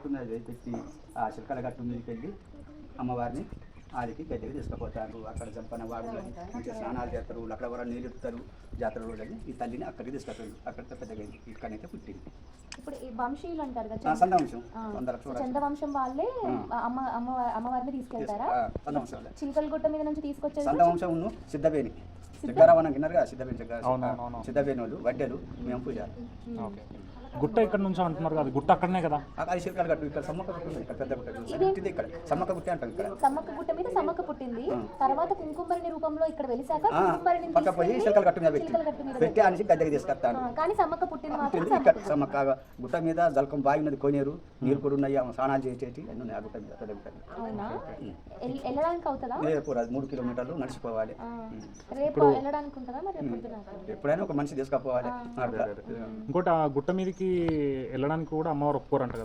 గట్టు మీద పెట్టి ఆ చిలకల గట్టు మీదకి వెళ్ళి అమ్మవారిని ఆదికి గద్దెకి తీసుకుపోతారు. అక్కడ జంపన వాడులని మంచిగా స్నానాలు చేస్తారు, అక్కడ ఎవరైనా నీళ్ళు ఇస్తారు. జాతర రోజులని ఈ తల్లిని అక్కడికి తీసుకెళ్తారు. అక్కడితో పెద్దగా ఇక్కడైతే పుట్టింది. ఇప్పుడు ఈ వంశీయులు అంటారు కదా, సందవంశం చందవంశం వాళ్ళే అమ్మవారిని తీసుకెళ్తారా? సందవంశం చిలకలగుట్ట మీద నుంచి తీసుకొచ్చేది సందవంశం సిద్ధవేణి సిద్ధారావణ గిన్నరుగా సిద్ధవేణి వాళ్ళు వడ్డెలు మేము పూజారు. గుట్ట ఇక్కడ నుంచి అంటున్నారు కదా, గుట్ట అక్కడనే కదా? అది చిలకల గట్టు ఇక్కడ సమ్మక్క గుట్ట ఇక్కడ పెద్ద గుట్ట ఇక్కడ సమ్మక్క గుట్ట అంటాం. ఇక్కడ సమ్మక్క గుట్ట మీద సమ్మక్క పుట్టింది. తర్వాత కుంకుమరిని రూపంలో ఇక్కడ వెలిసాక పక్క పోయి చిలకల గట్టు మీద పెట్టి అనేసి గద్దెకి తీసుకొస్తాను. కానీ సమ్మక్క పుట్టింది మాత్రం ఇక్కడ సమ్మక్క గుట్ట మీద జలకం బావి ఉన్నది, కోనేరు నీరు కూడా ఉన్నాయి, స్నానాలు చేసేటి అన్నీ ఉన్నాయి ఆ గుట్ట మీద పెద్ద గుట్ట మీద. అవునా? వెళ్ళడానికి అవుతుందా? 3 కిలోమీటర్లు నడిచిపోవాలి. రేపు వెళ్ళడానికి ఉంటుందా మరి? ఎప్పుడైనా ఒక మనిషి తీసుకుపోవాలి. ఇంకోటి ఆ గుట్ట మీదకి వెళ్ళడానికి కూడా అమ్మవారు ఒప్పుకోరంట కదా?